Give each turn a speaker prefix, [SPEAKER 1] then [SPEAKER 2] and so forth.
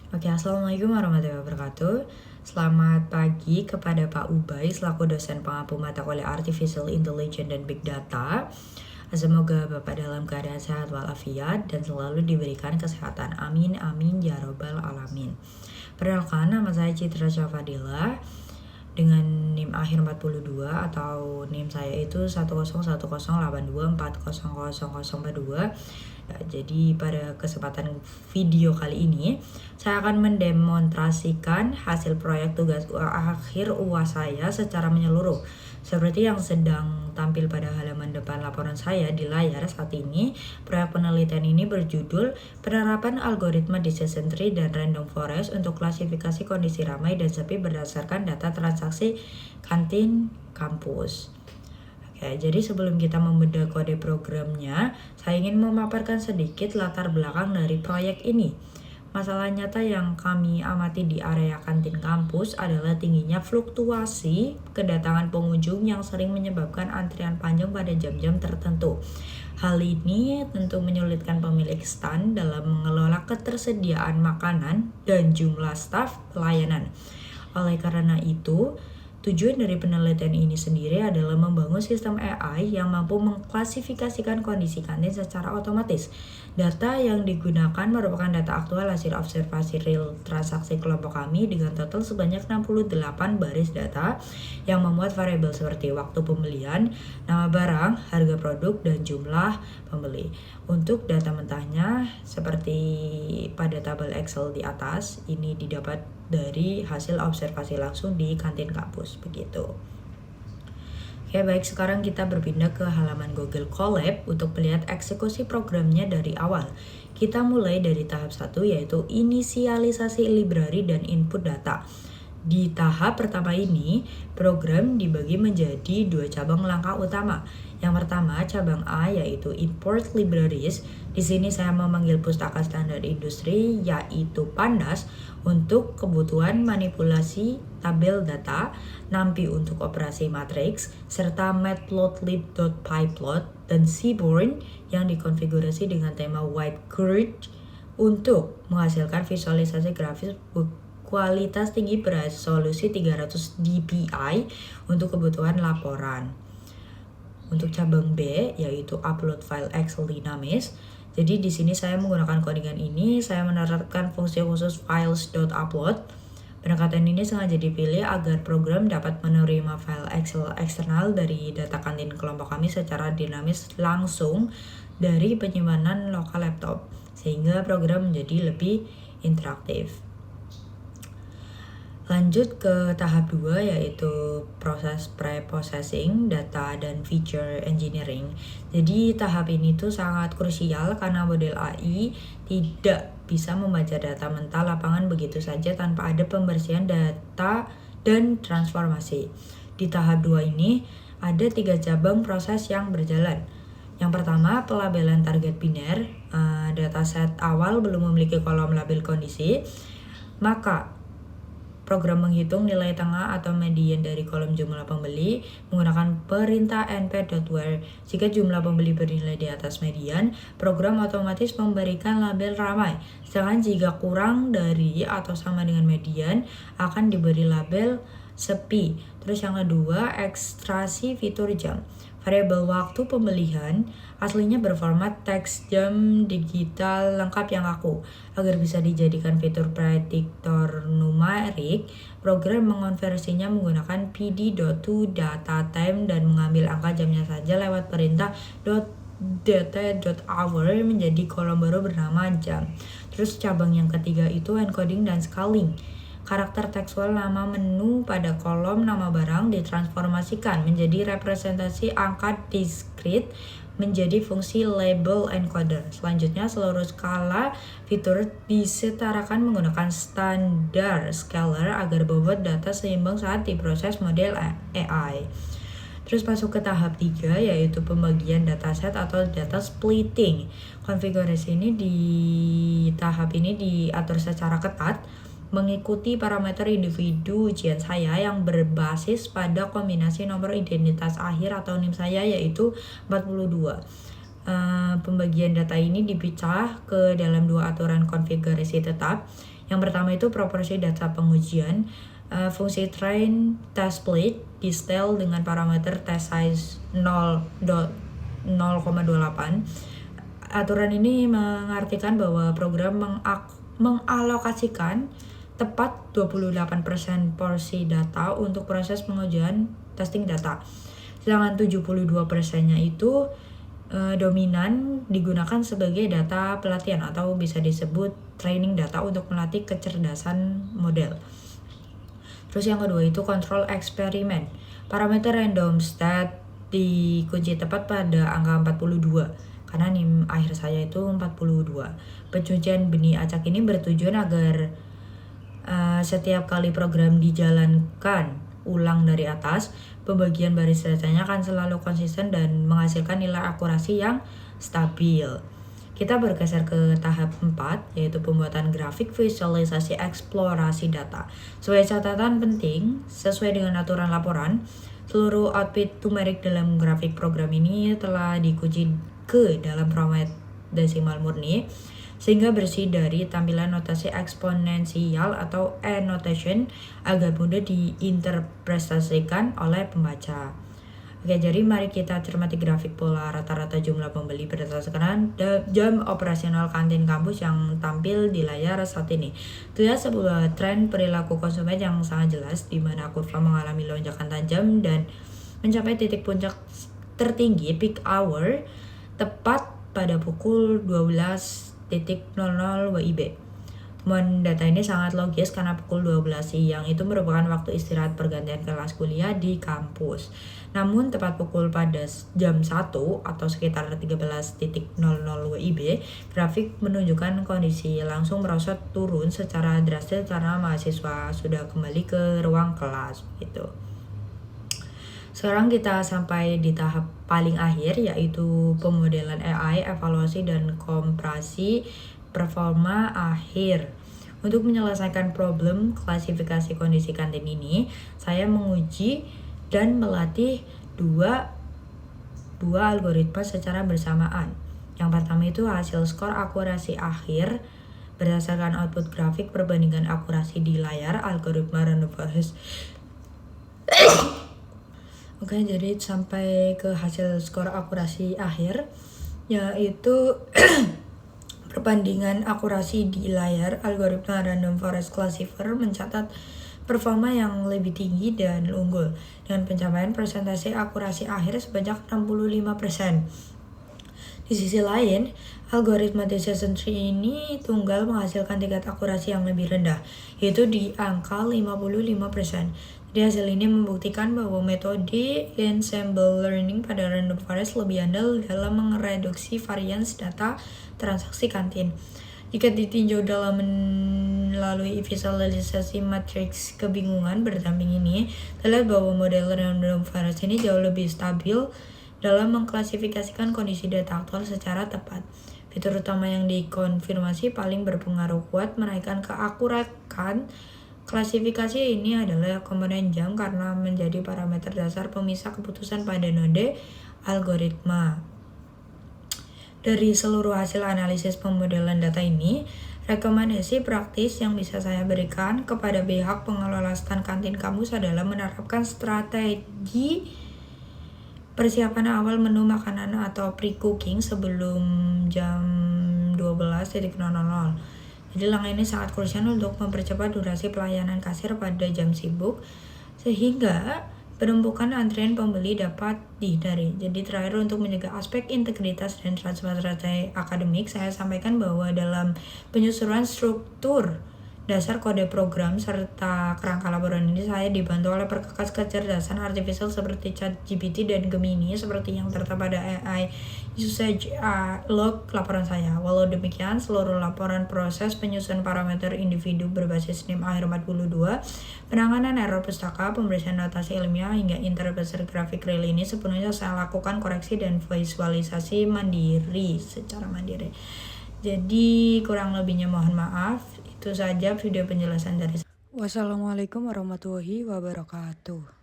[SPEAKER 1] Oke, Assalamualaikum warahmatullahi wabarakatuh. Selamat pagi kepada Pak Ubay selaku dosen pengampu mata kuliah Artificial Intelligence dan Big Data. Semoga Bapak dalam keadaan sehat walafiat dan selalu diberikan kesehatan. Amin, amin, ya robbal alamin. Perkenalkan, nama saya Citra Syafadila dengan NIM akhir 42 atau NIM saya itu 1010824000042. Jadi pada kesempatan video kali ini saya akan mendemonstrasikan hasil proyek tugas akhir UAS saya secara menyeluruh. Seperti yang sedang tampil pada halaman depan laporan saya di layar saat ini, proyek penelitian ini berjudul Penerapan Algoritma Decision Tree dan Random Forest untuk klasifikasi kondisi ramai dan sepi berdasarkan data transaksi kantin kampus. Oke, jadi sebelum kita membedah kode programnya, saya ingin memaparkan sedikit latar belakang dari proyek ini. Masalah nyata yang kami amati di area kantin kampus adalah tingginya fluktuasi kedatangan pengunjung yang sering menyebabkan antrian panjang pada jam-jam tertentu. Hal ini tentu menyulitkan pemilik stand dalam mengelola ketersediaan makanan dan jumlah staf pelayanan. Oleh karena itu, tujuan dari penelitian ini sendiri adalah membangun sistem AI yang mampu mengklasifikasikan kondisi kantin secara otomatis. Data yang digunakan merupakan data aktual hasil observasi real transaksi kelompok kami dengan total sebanyak 68 baris data yang memuat variabel seperti waktu pembelian, nama barang, harga produk, dan jumlah pembeli. Untuk data mentahnya seperti pada tabel Excel di atas, ini didapat dari hasil observasi langsung di kantin kampus, begitu. Oke, baik, sekarang kita berpindah ke halaman Google Colab untuk melihat eksekusi programnya dari awal. Kita mulai dari tahap 1 yaitu inisialisasi library dan input data. Di tahap pertama ini, program dibagi menjadi dua cabang langkah utama. Yang pertama, cabang A yaitu import libraries. Di sini saya memanggil pustaka standar industri yaitu Pandas untuk kebutuhan manipulasi tabel data, NumPy untuk operasi matriks, serta matplotlib.pyplot dan Seaborn yang dikonfigurasi dengan tema white grid untuk menghasilkan visualisasi grafis kualitas tinggi beresolusi 300 dpi untuk kebutuhan laporan. Untuk cabang B yaitu upload file Excel dinamis. Jadi di sini saya menggunakan codingan ini, saya menerapkan fungsi khusus files.upload. Pendekatan ini sengaja dipilih agar program dapat menerima file Excel eksternal dari data kantin kelompok kami secara dinamis langsung dari penyimpanan lokal laptop, sehingga program menjadi lebih interaktif. Lanjut ke tahap 2 yaitu proses pre-processing data dan feature engineering. Jadi tahap ini tuh sangat krusial karena model AI tidak bisa membaca data mentah lapangan begitu saja tanpa ada pembersihan data dan transformasi. Di tahap 2 ini ada 3 cabang proses yang berjalan. Yang pertama, pelabelan target biner. Dataset awal belum memiliki kolom label kondisi, maka program menghitung nilai tengah atau median dari kolom jumlah pembeli menggunakan perintah np.where. Jika jumlah pembeli bernilai di atas median, program otomatis memberikan label ramai. Sedangkan jika kurang dari atau sama dengan median, akan diberi label sepi. Terus yang kedua, ekstraksi fitur jam. Variabel waktu pembelian aslinya berformat teks jam digital lengkap yang kaku. Agar bisa dijadikan fitur prediktor numerik, program mengonversinya menggunakan pd.toDataTime dan mengambil angka jamnya saja lewat perintah .data.hour menjadi kolom baru bernama jam. Terus cabang yang ketiga itu encoding dan scaling. Karakter tekstual nama menu pada kolom nama barang ditransformasikan menjadi representasi angka diskrit menjadi fungsi label encoder. Selanjutnya, seluruh skala fitur disetarakan menggunakan standar scalar agar bobot data seimbang saat diproses model AI. Terus masuk ke tahap 3 yaitu pembagian dataset atau data splitting. Konfigurasi ini di tahap ini diatur secara ketat mengikuti parameter individu ujian saya yang berbasis pada kombinasi nomor identitas akhir atau NIM saya yaitu 42. Pembagian data ini dipecah ke dalam dua aturan konfigurasi tetap. Yang pertama itu proporsi data pengujian. Fungsi train test split di setel dengan parameter test size 0,28. Aturan ini mengartikan bahwa program mengalokasikan tepat 28% porsi data untuk proses pengujian testing data. Sedangkan 72%-nya itu dominan digunakan sebagai data pelatihan atau bisa disebut training data untuk melatih kecerdasan model. Terus yang kedua itu kontrol eksperimen. Parameter random stat dikunci tepat pada angka 42 karena NIM akhir saya itu 42. Pencucian benih acak ini bertujuan agar setiap kali program dijalankan ulang dari atas, pembagian baris datanya akan selalu konsisten dan menghasilkan nilai akurasi yang stabil. Kita bergeser ke tahap 4, yaitu pembuatan grafik visualisasi eksplorasi data. Sebagai catatan penting, sesuai dengan aturan laporan, seluruh output numerik dalam grafik program ini telah dikunci ke dalam format desimal murni, sehingga bersih dari tampilan notasi eksponensial atau annotation agar mudah diinterpretasikan oleh pembaca. Oke, jadi mari kita cermati grafik pola rata-rata jumlah pembeli berdasarkan jam operasional kantin kampus yang tampil di layar saat ini. Terlihat sebuah tren perilaku konsumen yang sangat jelas, di mana kurva mengalami lonjakan tajam dan mencapai titik puncak tertinggi peak hour tepat pada pukul 12.00 WIB. Temuan data ini sangat logis karena pukul 12 siang itu merupakan waktu istirahat pergantian kelas kuliah di kampus. Namun tepat pukul pada jam 1 atau sekitar 13.00 WIB, grafik menunjukkan kondisi langsung merosot turun secara drastis karena mahasiswa sudah kembali ke ruang kelas gitu. Sekarang kita sampai di tahap paling akhir, yaitu pemodelan AI, evaluasi dan komparasi performa akhir. Untuk menyelesaikan problem klasifikasi kondisi kantin ini, saya menguji dan melatih dua algoritma secara bersamaan. Yang pertama itu hasil skor akurasi akhir berdasarkan output grafik perbandingan akurasi di layar algoritma random forest. Oke, jadi sampai ke hasil skor akurasi akhir, yaitu perbandingan akurasi di layar algoritma random forest classifier mencatat performa yang lebih tinggi dan unggul dengan pencapaian persentase akurasi akhir sebanyak 65%. Di sisi lain, algoritma decision tree ini tunggal menghasilkan tingkat akurasi yang lebih rendah, yaitu di angka 55%. Jadi hasil ini membuktikan bahwa metode ensemble learning pada random forest lebih andal dalam mereduksi varians data transaksi kantin. Jika ditinjau dalam melalui visualisasi matriks kebingungan berdamping ini, terlihat bahwa model random forest ini jauh lebih stabil dalam mengklasifikasikan kondisi data aktual secara tepat. Fitur utama yang dikonfirmasi paling berpengaruh kuat menaikkan keakuratan klasifikasi ini adalah komponen jam karena menjadi parameter dasar pemisah keputusan pada node algoritma. Dari seluruh hasil analisis pemodelan data ini, rekomendasi praktis yang bisa saya berikan kepada pihak pengelola stan kantin kampus adalah menerapkan strategi persiapan awal menu makanan atau pre-cooking sebelum jam 12.00. Jadi langkah ini sangat krusial untuk mempercepat durasi pelayanan kasir pada jam sibuk, sehingga penumpukan antrian pembeli dapat dihindari. Jadi terakhir, untuk menjaga aspek integritas dan transparansi akademik, saya sampaikan bahwa dalam penyusunan struktur dasar kode program serta kerangka laporan ini, saya dibantu oleh perkakas kecerdasan artifisial seperti ChatGPT dan Gemini seperti yang tertera pada AI usage log laporan saya. Walau demikian, seluruh laporan proses penyusunan parameter individu berbasis NIM akhir 42, penanganan error pustaka, pembersihan notasi ilmiah hingga interpretasi grafik real ini sepenuhnya saya lakukan koreksi dan visualisasi secara mandiri. Jadi kurang lebihnya mohon maaf. Itu saja video penjelasan dari saya. Wassalamualaikum warahmatullahi wabarakatuh.